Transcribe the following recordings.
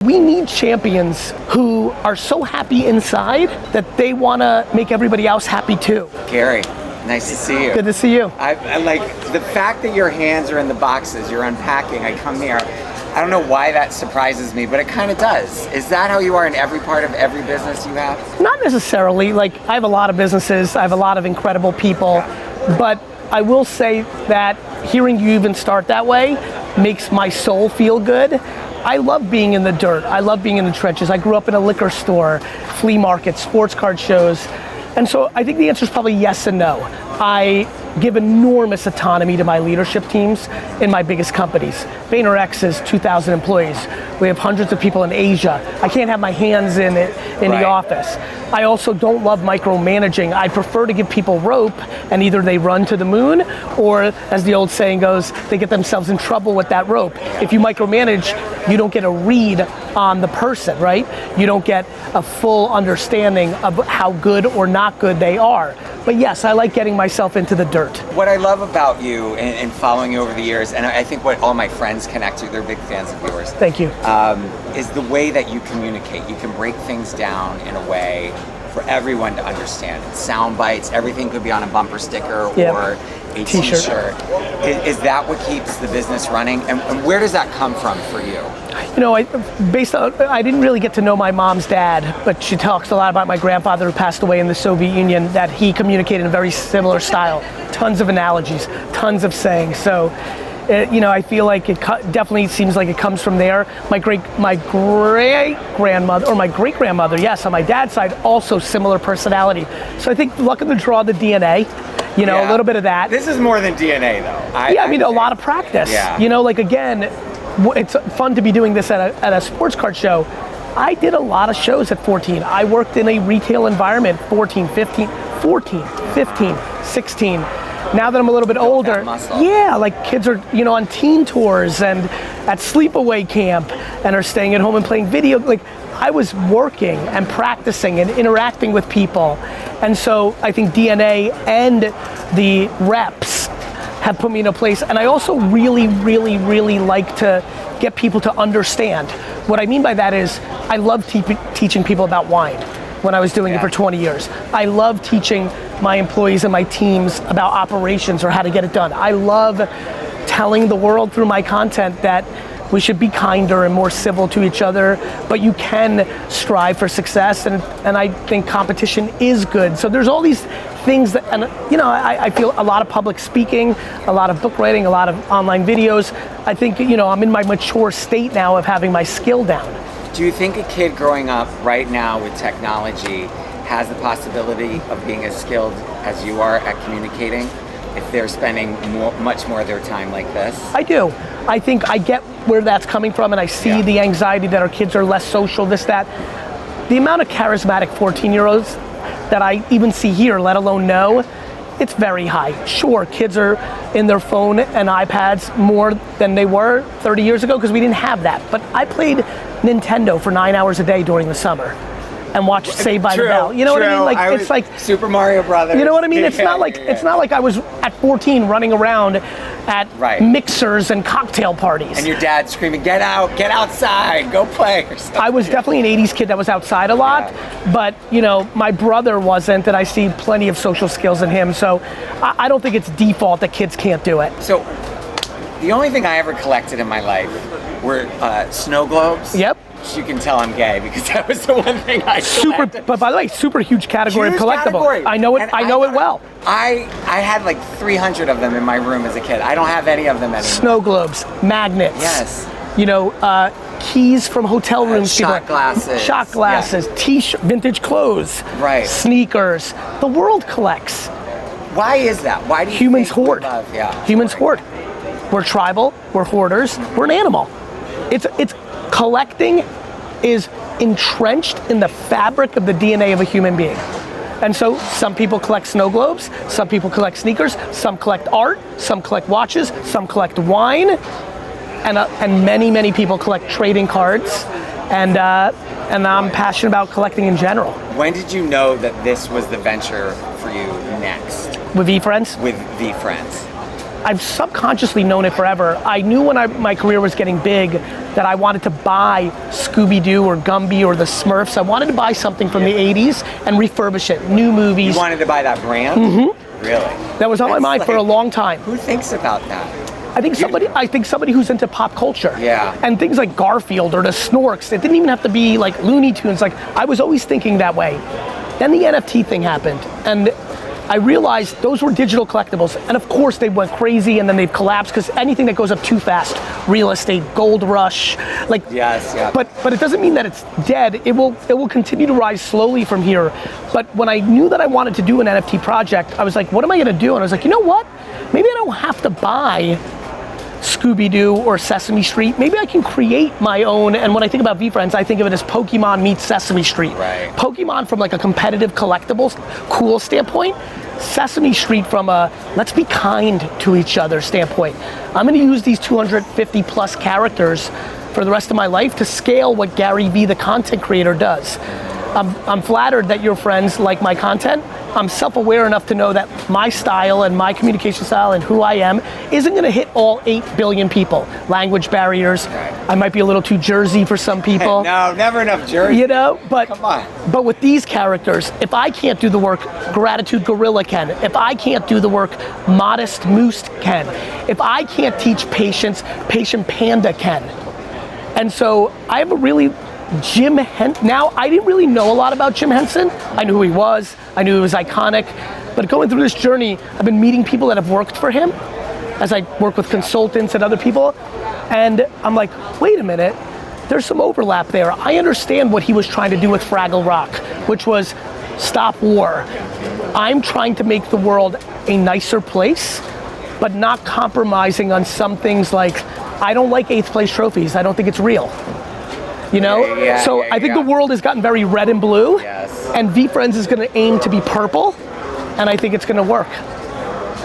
We need champions who are so happy inside that they want to make everybody else happy too. Gary, nice to see you. Good to see you. I like the fact that your hands are in the boxes, you're unpacking, I come here. I don't know why that surprises me, but it kind of does. Is that how you are in every part of every business you have? Not necessarily. Like, I have a lot of businesses, I have a lot of incredible people, but I will say that hearing you even start that way makes my soul feel good. I love being in the dirt. I love being in the trenches. I grew up in a liquor store, flea market, sports card shows. And so I think the answer is probably yes and no. I give enormous autonomy to my leadership teams in my biggest companies. VaynerX is 2,000 employees. We have hundreds of people in Asia. I can't have my hands in the office. I also don't love micromanaging. I prefer to give people rope and either they run to the moon or, as the old saying goes, they get themselves in trouble with that rope. If you micromanage, you don't get a read on the person, right? You don't get a full understanding of how good or not good they are. But yes, I like getting myself into the dirt. What I love about you and following you over the years, and I think what all my friends connect to, they're big fans of yours. Thank you. Is the way that you communicate. You can break things down in a way for everyone to understand. Sound bites, everything could be on a bumper sticker or a t-shirt. Is that what keeps the business running? And where does that come from for you? You know, I didn't really get to know my mom's dad, but she talks a lot about my grandfather who passed away in the Soviet Union, that he communicated in a very similar style. Tons of analogies, tons of sayings. So, you know, I feel like it definitely seems like it comes from there. My great-grandmother, or my great-grandmother, yes, on my dad's side, also similar personality. So I think luck of the draw, the DNA, you know, a little bit of that. This is more than DNA though. I mean, a lot of practice. Yeah. You know, like again, it's fun to be doing this at a sports card show. I did a lot of shows at 14. I worked in a retail environment, 14, 15, 16. Now that I'm a little bit older, yeah, like kids are, you know, on teen tours and at sleepaway camp and are staying at home and playing video. Like, I was working and practicing and interacting with people. And so I think DNA and the reps have put me in a place. And I also really, really, really like to get people to understand. What I mean by that is I love teaching people about wine when I was doing it for 20 years. I love teaching my employees and my teams about operations or how to get it done. I love telling the world through my content that we should be kinder and more civil to each other, but you can strive for success, and I think competition is good. So there's all these things that, and you know, I feel a lot of public speaking, a lot of book writing, a lot of online videos. I think, you know, I'm in my mature state now of having my skill down. Do you think a kid growing up right now with technology has the possibility of being as skilled as you are at communicating if they're spending much more of their time like this? I do. I think I get where that's coming from, and I see the anxiety that our kids are less social, this, that. The amount of charismatic 14-year-olds that I even see here, let alone know, it's very high. Sure, kids are in their phone and iPads more than they were 30 years ago because we didn't have that. But I played Nintendo for 9 hours a day during the summer and watched Saved by the Bell. You know what I mean? Like, it's like Super Mario Brothers. You know what I mean? It's not like it's not like I was at 14 running around at mixers and cocktail parties. And your dad screaming, "Get out, get outside, go play," or something. I was definitely an 80s kid that was outside a lot, but you know, my brother wasn't, and I see plenty of social skills in him. So I don't think it's default that kids can't do it. So the only thing I ever collected in my life were snow globes. Yep. You can tell I'm gay because that was the one thing I collected. But by the way, super huge category of collectible. I know it. I know it well. I had like 300 of them in my room as a kid. I don't have any of them anymore. Snow globes, magnets. Yes. You know, keys from hotel rooms. Shot glasses. Shot glasses. T-shirt, vintage clothes. Right. Sneakers. The world collects. Why is that? Why do you humans think hoard? Humans hoard. We're tribal. We're hoarders. We're an animal. It's collecting is entrenched in the fabric of the DNA of a human being. And so some people collect snow globes, some people collect sneakers, some collect art, some collect watches, some collect wine, and many, many people collect trading cards. And I'm passionate about collecting in general. When did you know that this was the venture for you next? With VeeFriends? With VeeFriends. I've subconsciously known it forever. I knew when my career was getting big that I wanted to buy Scooby-Doo or Gumby or the Smurfs. I wanted to buy something from the 80s and refurbish it, new movies. You wanted to buy that brand? Mm-hmm. Really? That was on my mind for a long time. Who thinks about that? I think somebody who's into pop culture. Yeah. And things like Garfield or the Snorks. It didn't even have to be like Looney Tunes. Like, I was always thinking that way. Then the NFT thing happened, and I realized those were digital collectibles, and of course they went crazy and then they've collapsed because anything that goes up too fast, real estate, gold rush, like. Yes, yeah. But it doesn't mean that it's dead. It will continue to rise slowly from here. But when I knew that I wanted to do an NFT project, I was like, what am I gonna do? And I was like, you know what? Maybe I don't have to buy Scooby-Doo or Sesame Street. Maybe I can create my own, and when I think about VeeFriends, I think of it as Pokemon meets Sesame Street. Right. Pokemon from like a competitive collectibles, cool standpoint. Sesame Street from a let's be kind to each other standpoint. I'm gonna use these 250 plus characters for the rest of my life to scale what Gary Vee, the content creator, does. I'm flattered that your friends like my content. I'm self-aware enough to know that my style and my communication style and who I am isn't gonna hit all 8 billion people. Language barriers, I might be a little too Jersey for some people. No, never enough Jersey. You know, but come on. But with these characters, if I can't do the work, Gratitude Gorilla can. If I can't do the work, Modest Moose can. If I can't teach patience, Patient Panda can. And so I have a really Jim Henson. Now, I didn't really know a lot about Jim Henson. I knew who he was. I knew he was iconic. But going through this journey, I've been meeting people that have worked for him as I work with consultants and other people. And I'm like, wait a minute, there's some overlap there. I understand what he was trying to do with Fraggle Rock, which was stop war. I'm trying to make the world a nicer place, but not compromising on some things like, I don't like 8th place trophies. I don't think it's real. You know? I think the world has gotten very red and blue, and VeeFriends is gonna aim to be purple, and I think it's gonna work.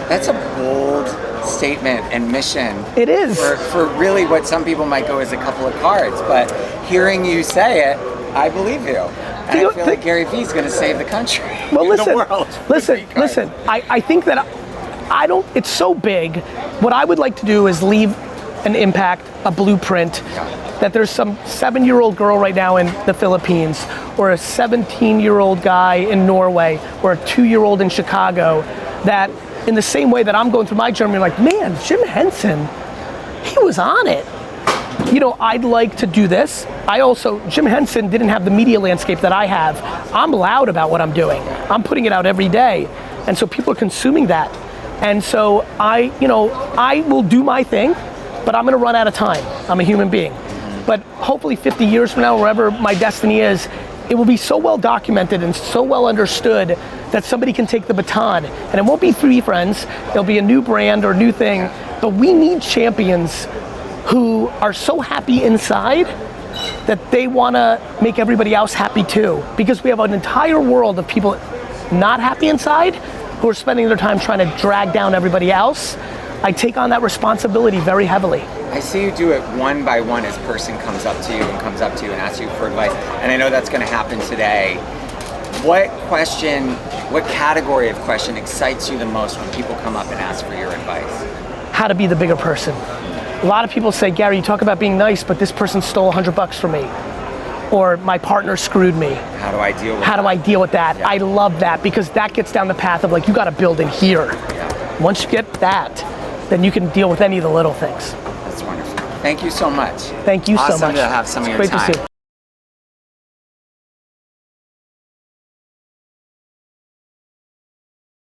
That's a bold statement and mission. It is. For really what some people might go as a couple of cards, but hearing you say it, I believe you. And I feel like Gary Vee's gonna save the country. Well, listen, the world. Listen. I think that it's so big. What I would like to do is leave an impact, a blueprint, that there's some 7-year-old girl right now in the Philippines, or a 17-year-old guy in Norway, or a 2-year-old in Chicago, that in the same way that I'm going through my journey, like, man, Jim Henson, he was on it. You know, I'd like to do this. Jim Henson didn't have the media landscape that I have. I'm loud about what I'm doing. I'm putting it out every day. And so people are consuming that. And so I will do my thing, but I'm gonna run out of time. I'm a human being. But hopefully 50 years from now, wherever my destiny is, it will be so well documented and so well understood that somebody can take the baton. And it won't be VeeFriends, it'll be a new brand or new thing, but we need champions who are so happy inside that they wanna make everybody else happy too. Because we have an entire world of people not happy inside who are spending their time trying to drag down everybody else. I take on that responsibility very heavily. I see you do it one by one as person comes up to you and asks you for advice. And I know that's gonna happen today. What category of question excites you the most when people come up and ask for your advice? How to be the bigger person. A lot of people say, Gary, you talk about being nice, but this person stole $100 from me. Or my partner screwed me. How do I deal with that? How do I deal with that? Yeah. I love that because that gets down the path of like, you gotta build in here. Yeah. Once you get that, then you can deal with any of the little things. That's wonderful. Thank you so much. Thank you so much. Awesome to have some of your time. Great to see you.